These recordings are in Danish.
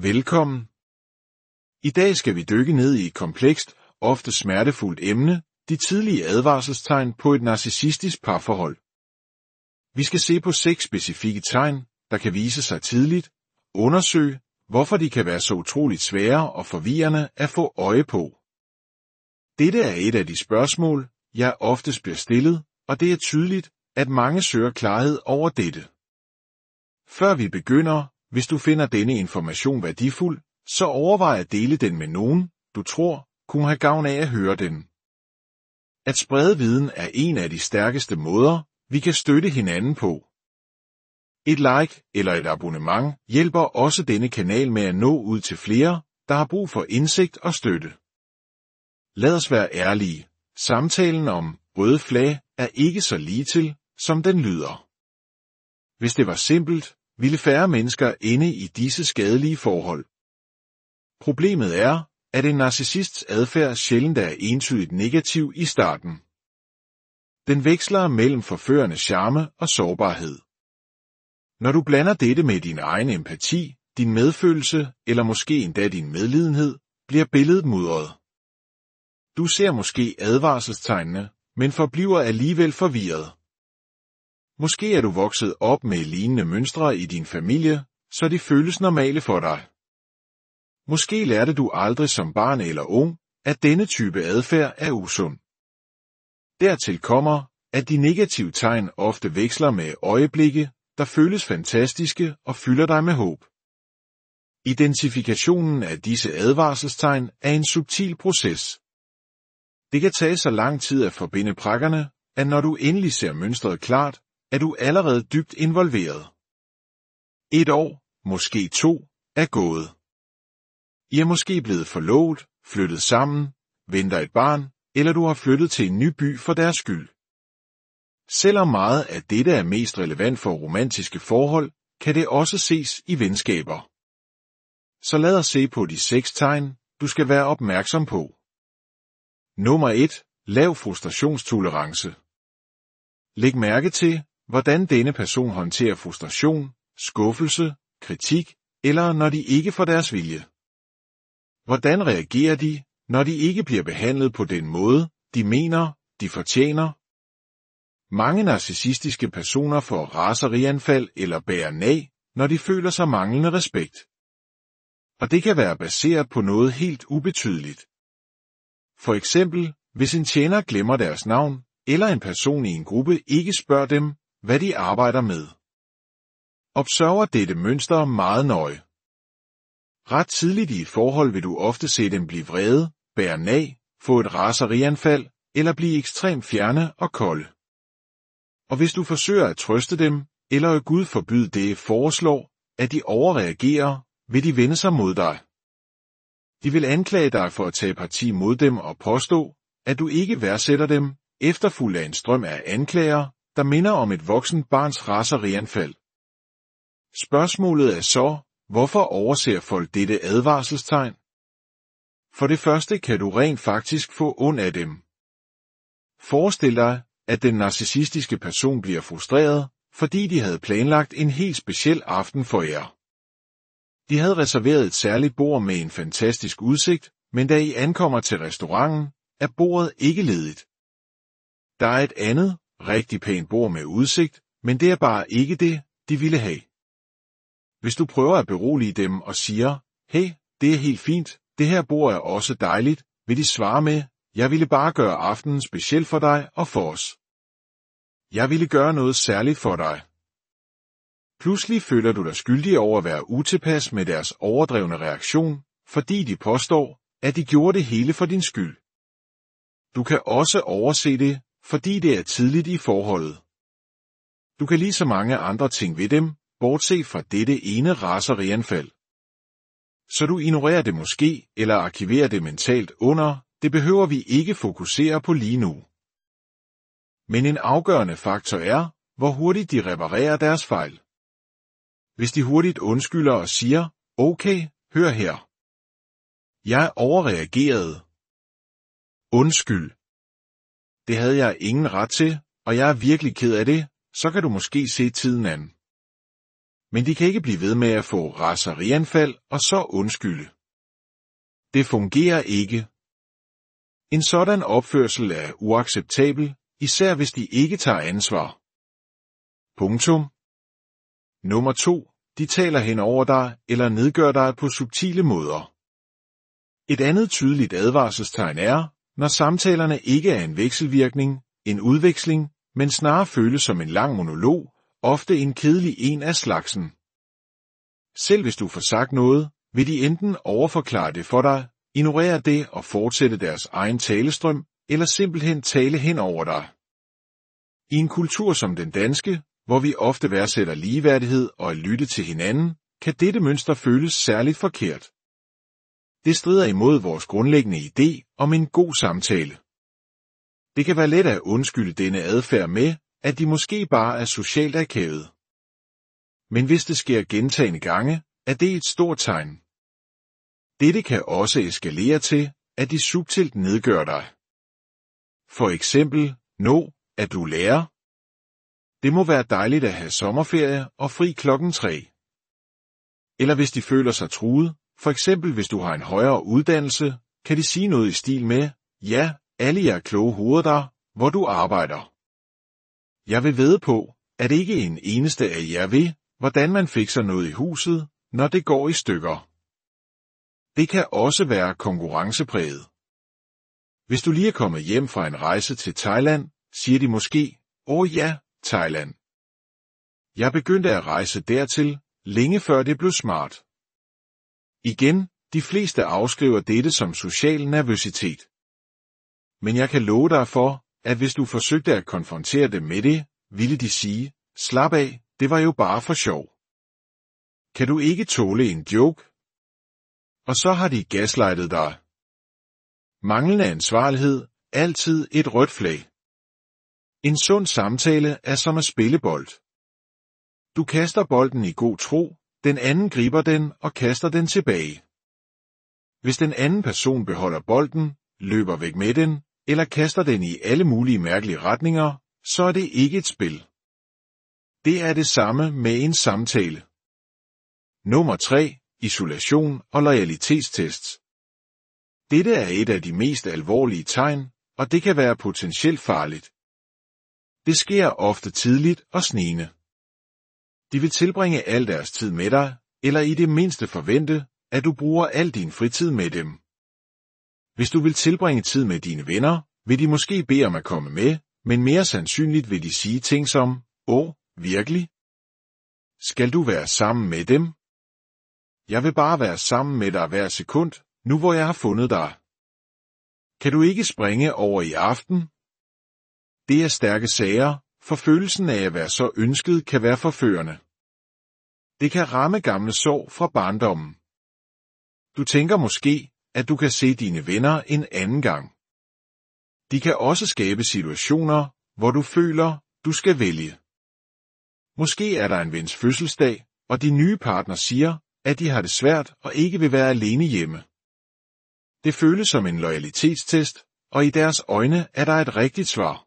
Velkommen. I dag skal vi dykke ned i et komplekst, ofte smertefuldt emne, de tidlige advarselstegn på et narcissistisk parforhold. Vi skal se på 6 specifikke tegn, der kan vise sig tidligt, undersøge, hvorfor de kan være så utroligt svære og forvirrende at få øje på. Dette er et af de spørgsmål, jeg oftest bliver stillet, og det er tydeligt, at mange søger klarhed over dette. Før vi begynder, hvis du finder denne information værdifuld, så overvej at dele den med nogen, du tror, kunne have gavn af at høre den. At sprede viden er en af de stærkeste måder, vi kan støtte hinanden på. Et like eller et abonnement hjælper også denne kanal med at nå ud til flere, der har brug for indsigt og støtte. Lad os være ærlige. Samtalen om røde flag er ikke så ligetil, som den lyder. Hvis det var simpelt, ville færre mennesker ende i disse skadelige forhold. Problemet er, at en narcissists adfærd sjældent er entydigt negativ i starten. Den veksler mellem forførende charme og sårbarhed. Når du blander dette med din egen empati, din medfølelse eller måske endda din medlidenhed, bliver billedet mudret. Du ser måske advarselstegnene, men forbliver alligevel forvirret. Måske er du vokset op med lignende mønstre i din familie, så de føles normale for dig. Måske lærte du aldrig som barn eller ung, at denne type adfærd er usund. Dertil kommer, at de negative tegn ofte veksler med øjeblikke, der føles fantastiske og fylder dig med håb. Identifikationen af disse advarselstegn er en subtil proces. Det kan tage så lang tid at forbinde prikkerne, at når du endelig ser mønstret klart, er du allerede dybt involveret. 1 år, måske 2, er gået. I er måske blevet forlovet, flyttet sammen, venter et barn, eller du har flyttet til en ny by for deres skyld. Selvom meget af dette er mest relevant for romantiske forhold, kan det også ses i venskaber. Så lad os se på de 6 tegn, du skal være opmærksom på. Nummer 1. Lav frustrationstolerance. Læg mærke til, hvordan denne person håndterer frustration, skuffelse, kritik, eller når de ikke får deres vilje. Hvordan reagerer de, når de ikke bliver behandlet på den måde, de mener, de fortjener? Mange narcissistiske personer får raserianfald eller bærer nag, når de føler sig manglende respekt. Og det kan være baseret på noget helt ubetydeligt. For eksempel, hvis en tjener glemmer deres navn, eller en person i en gruppe ikke spørger dem, hvad de arbejder med. Observer dette mønster meget nøje. Ret tidligt i et forhold vil du ofte se dem blive vrede, bære nag, få et raserianfald, eller blive ekstremt fjerne og kolde. Og hvis du forsøger at trøste dem, eller Gud forbyde det foreslår, at de overreagerer, vil de vende sig mod dig. De vil anklage dig for at tage parti mod dem og påstå, at du ikke værdsætter dem, efterfulgt af en strøm af anklager, der minder om et voksent barns raserianfald. Spørgsmålet er så, hvorfor overser folk dette advarselstegn? For det første kan du rent faktisk få ondt af dem. Forestil dig, at den narcissistiske person bliver frustreret, fordi de havde planlagt en helt speciel aften for jer. De havde reserveret et særligt bord med en fantastisk udsigt, men da I ankommer til restauranten, er bordet ikke ledigt. Der er et andet, rigtig pænt bord med udsigt, men det er bare ikke det, de ville have. Hvis du prøver at berolige dem og siger, hey, det er helt fint, det her bord er også dejligt, vil de svare med, jeg ville bare gøre aftenen speciel for dig og for os. Jeg ville gøre noget særligt for dig. Pludselig føler du dig skyldig over at være utilpas med deres overdrevne reaktion, fordi de påstår, at de gjorde det hele for din skyld. Du kan også overse det, fordi det er tidligt i forholdet. Du kan lige så mange andre ting ved dem, bortset fra dette ene raserianfald. Så du ignorerer det måske, eller arkiverer det mentalt under, det behøver vi ikke fokusere på lige nu. Men en afgørende faktor er, hvor hurtigt de reparerer deres fejl. Hvis de hurtigt undskylder og siger, okay, hør her. Jeg overreagerede. Undskyld. Det havde jeg ingen ret til, og jeg er virkelig ked af det, så kan du måske se tiden an. Men de kan ikke blive ved med at få raserianfald og så undskylde. Det fungerer ikke. En sådan opførsel er uacceptabel, især hvis de ikke tager ansvar. Punktum. Nummer 2. De taler hen over dig eller nedgør dig på subtile måder. Et andet tydeligt advarselstegn er, når samtalerne ikke er en vekselvirkning, en udveksling, men snarere føles som en lang monolog, ofte en kedelig en af slagsen. Selv hvis du får sagt noget, vil de enten overforklare det for dig, ignorere det og fortsætte deres egen talestrøm, eller simpelthen tale hen over dig. I en kultur som den danske, hvor vi ofte værdsætter ligeværdighed og at lytte til hinanden, kan dette mønster føles særligt forkert. Det strider imod vores grundlæggende idé om en god samtale. Det kan være let at undskylde denne adfærd med, at de måske bare er socialt akavet. Men hvis det sker gentagne gange, er det et stort tegn. Dette kan også eskalere til, at de subtilt nedgør dig. For eksempel, at du lærer. Det må være dejligt at have sommerferie og fri 3. Eller hvis de føler sig truet, for eksempel hvis du har en højere uddannelse, kan de sige noget i stil med, ja, alle jer kloge hoveder der, hvor du arbejder. Jeg vil vædde på, at ikke en eneste af jer ved, hvordan man fikser noget i huset, når det går i stykker. Det kan også være konkurrencepræget. Hvis du lige er kommet hjem fra en rejse til Thailand, siger de måske, ja, Thailand. Jeg begyndte at rejse dertil, længe før det blev smart. Igen, de fleste afskriver dette som social nervøsitet. Men jeg kan love dig for, at hvis du forsøgte at konfrontere dem med det, ville de sige, slap af, det var jo bare for sjov. Kan du ikke tåle en joke? Og så har de gaslightet dig. Manglende ansvarlighed, altid et rødt flag. En sund samtale er som at spille bold. Du kaster bolden i god tro, den anden griber den og kaster den tilbage. Hvis den anden person beholder bolden, løber væk med den, eller kaster den i alle mulige mærkelige retninger, så er det ikke et spil. Det er det samme med en samtale. Nummer 3. Isolation og loyalitetstests. Dette er et af de mest alvorlige tegn, og det kan være potentielt farligt. Det sker ofte tidligt og snigende. De vil tilbringe al deres tid med dig, eller i det mindste forvente, at du bruger al din fritid med dem. Hvis du vil tilbringe tid med dine venner, vil de måske bede om at komme med, men mere sandsynligt vil de sige ting som, virkelig? Skal du være sammen med dem? Jeg vil bare være sammen med dig hver sekund, nu hvor jeg har fundet dig. Kan du ikke springe over i aften? Det er stærke sager, for følelsen af at være så ønsket kan være forførende. Det kan ramme gamle sår fra barndommen. Du tænker måske, at du kan se dine venner en anden gang. De kan også skabe situationer, hvor du føler, du skal vælge. Måske er der en vens fødselsdag, og din nye partner siger, at de har det svært og ikke vil være alene hjemme. Det føles som en loyalitetstest, og i deres øjne er der et rigtigt svar.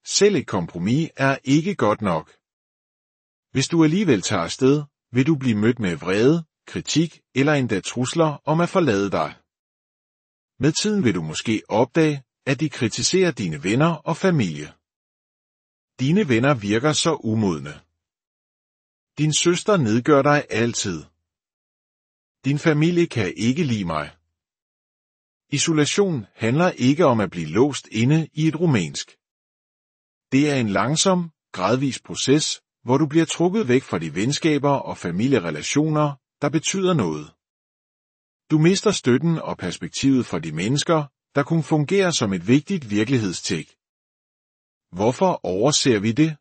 Selv et kompromis er ikke godt nok. Hvis du alligevel tager afsted, vil du blive mødt med vrede, kritik eller endda trusler om at forlade dig. Med tiden vil du måske opdage, at de kritiserer dine venner og familie. Dine venner virker så umodne. Din søster nedgør dig altid. Din familie kan ikke lide mig. Isolation handler ikke om at blive låst inde i et rumænsk. Det er en langsom, gradvis proces, hvor du bliver trukket væk fra de venskaber og familierelationer, der betyder noget. Du mister støtten og perspektivet fra de mennesker, der kunne fungere som et vigtigt virkelighedstjek. Hvorfor overser vi det?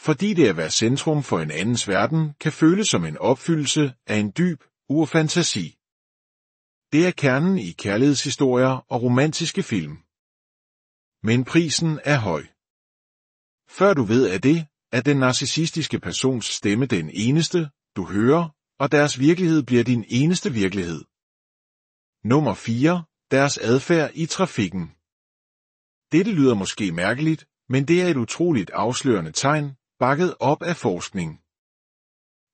Fordi det at være centrum for en andens verden kan føles som en opfyldelse af en dyb urfantasi. Det er kernen i kærlighedshistorier og romantiske film. Men prisen er høj. Før du ved af det, er den narcissistiske persons stemme den eneste, du hører, og deres virkelighed bliver din eneste virkelighed. Nummer 4. Deres adfærd i trafikken. Dette lyder måske mærkeligt, men det er et utroligt afslørende tegn, bakket op af forskning.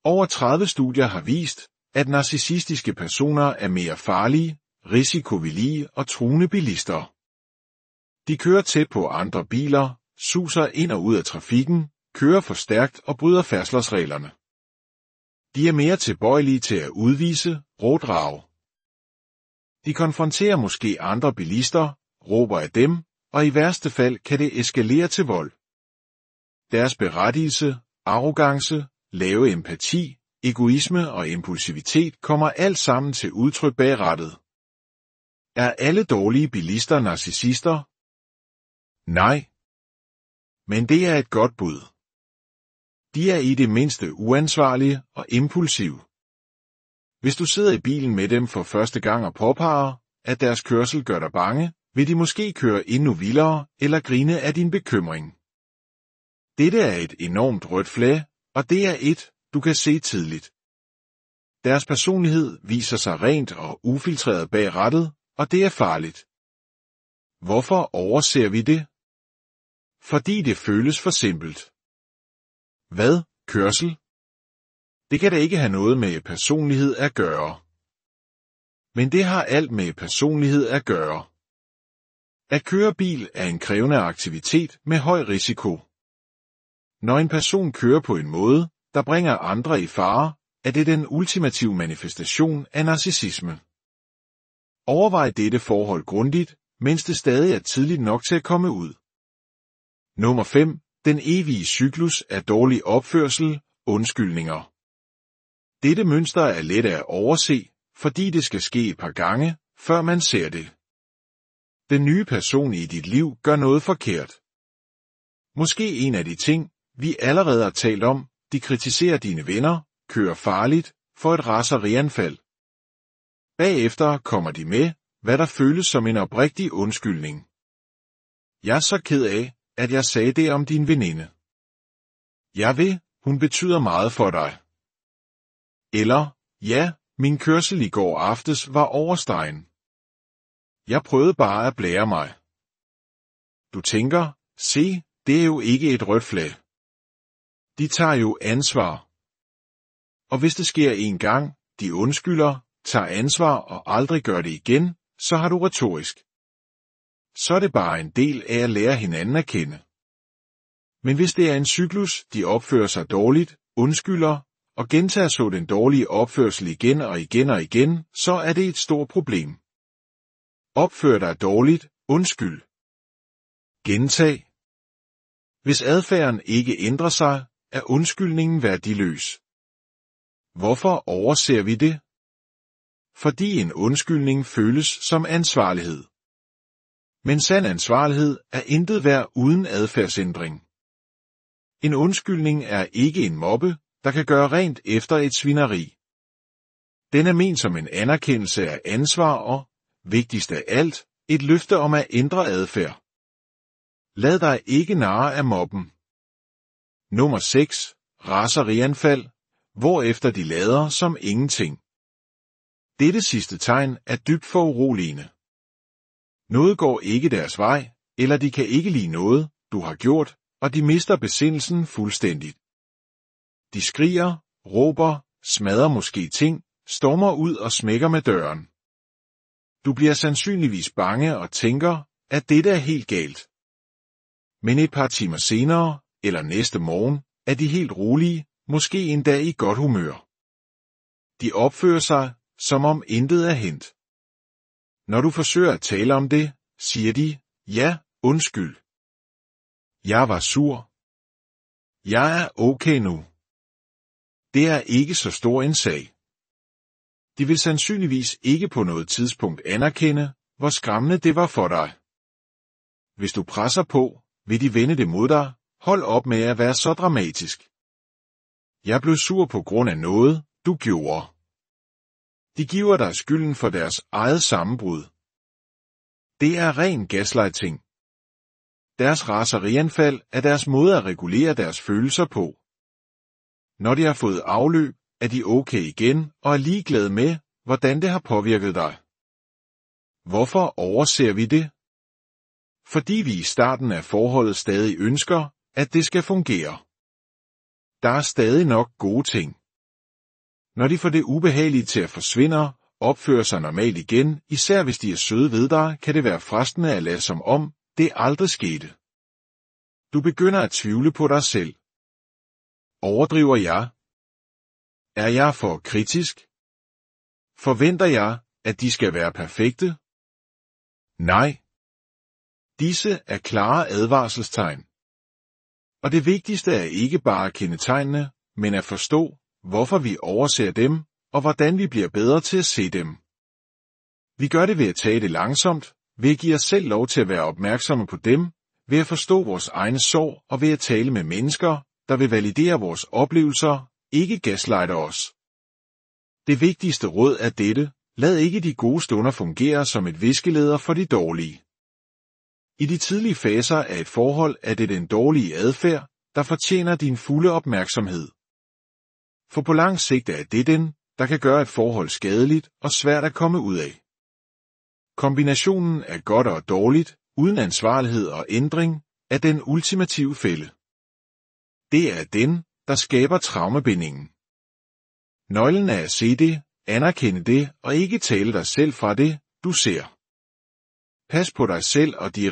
Over 30 studier har vist, at narcissistiske personer er mere farlige, risikovillige og truende bilister. De kører tæt på andre biler, suser ind og ud af trafikken, kører for stærkt og bryder færdselsreglerne. De er mere tilbøjelige til at udvise rådrag. De konfronterer måske andre bilister, råber af dem, og i værste fald kan det eskalere til vold. Deres berettigelse, arrogance, lave empati, egoisme og impulsivitet kommer alt sammen til udtryk bag rattet. Er alle dårlige bilister narcissister? Nej. Men det er et godt bud. De er i det mindste uansvarlige og impulsive. Hvis du sidder i bilen med dem for første gang og påpeger, at deres kørsel gør dig bange, vil de måske køre endnu vildere eller grine af din bekymring. Dette er et enormt rødt flag, og det er et, du kan se tidligt. Deres personlighed viser sig rent og ufiltreret bag rattet, og det er farligt. Hvorfor overser vi det? Fordi det føles for simpelt. Hvad, kørsel? Det kan da ikke have noget med personlighed at gøre. Men det har alt med personlighed at gøre. At køre bil er en krævende aktivitet med høj risiko. Når en person kører på en måde, der bringer andre i fare, er det den ultimative manifestation af narcissisme. Overvej dette forhold grundigt, mens det stadig er tidligt nok til at komme ud. Nummer 5. Den evige cyklus af dårlig opførsel, undskyldninger. Dette mønster er let at overse, fordi det skal ske et par gange, før man ser det. Den nye person i dit liv gør noget forkert. Måske en af de ting, vi allerede har talt om, de kritiserer dine venner, kører farligt, for et raserianfald. Bagefter kommer de med, hvad der føles som en oprigtig undskyldning. Jeg er så ked af, at jeg sagde det om din veninde. Jeg ved, hun betyder meget for dig. Eller, ja, min kørsel i går aftes var overstegen. Jeg prøvede bare at blære mig. Du tænker, se, det er jo ikke et rødt flag. De tager jo ansvar. Og hvis det sker en gang, de undskylder, tager ansvar og aldrig gør det igen, så har du retorisk. Så er det bare en del af at lære hinanden at kende. Men hvis det er en cyklus, de opfører sig dårligt, undskylder, og gentager så den dårlige opførsel igen og igen og igen, så er det et stort problem. Opfør dig dårligt, undskyld. Gentag. Hvis adfærden ikke ændrer sig, er undskyldningen værdiløs. Hvorfor overser vi det? Fordi en undskyldning føles som ansvarlighed. Men sand ansvarlighed er intet værd uden adfærdsændring. En undskyldning er ikke en mobbe, der kan gøre rent efter et svineri. Den er ment som en anerkendelse af ansvar og, vigtigst af alt, et løfte om at ændre adfærd. Lad dig ikke narre af mobben. Nummer 6. Raserianfald, hvorefter de lader som ingenting. Dette sidste tegn er dybt foruroligende. Noget går ikke deres vej, eller de kan ikke lide noget, du har gjort, og de mister besindelsen fuldstændigt. De skriger, råber, smadrer måske ting, stormer ud og smækker med døren. Du bliver sandsynligvis bange og tænker, at dette er helt galt. Men et par timer senere, eller næste morgen, er de helt rolige, måske endda i godt humør. De opfører sig, som om intet er hændt. Når du forsøger at tale om det, siger de, ja, undskyld. Jeg var sur. Jeg er okay nu. Det er ikke så stor en sag. De vil sandsynligvis ikke på noget tidspunkt anerkende, hvor skræmmende det var for dig. Hvis du presser på, vil de vende det mod dig, hold op med at være så dramatisk. Jeg blev sur på grund af noget, du gjorde. De giver dig skylden for deres eget sammenbrud. Det er ren gaslighting. Deres raserianfald er deres måde at regulere deres følelser på. Når de har fået afløb, er de okay igen og er ligeglade med, hvordan det har påvirket dig. Hvorfor overser vi det? Fordi vi i starten af forholdet stadig ønsker, at det skal fungere. Der er stadig nok gode ting. Når de får det ubehagelige til at forsvinde, opfører sig normalt igen, især hvis de er søde ved dig, kan det være fristende at lade som om, det aldrig skete. Du begynder at tvivle på dig selv. Overdriver jeg? Er jeg for kritisk? Forventer jeg, at de skal være perfekte? Nej. Disse er klare advarselstegn. Og det vigtigste er ikke bare at kende tegnene, men at forstå, hvorfor vi overser dem, og hvordan vi bliver bedre til at se dem. Vi gør det ved at tage det langsomt, ved at give os selv lov til at være opmærksomme på dem, ved at forstå vores egne sorg og ved at tale med mennesker, der vil validere vores oplevelser, ikke gaslighter os. Det vigtigste råd er dette: lad ikke de gode stunder fungere som et viskeleder for de dårlige. I de tidlige faser af et forhold er det den dårlige adfærd, der fortjener din fulde opmærksomhed. For på lang sigt er det den, der kan gøre et forhold skadeligt og svært at komme ud af. Kombinationen af godt og dårligt, uden ansvarlighed og ændring, er den ultimative fælde. Det er den, der skaber traumebindingen. Nøglen er at se det, anerkende det og ikke tale dig selv fra det, du ser. Pas på dig selv og de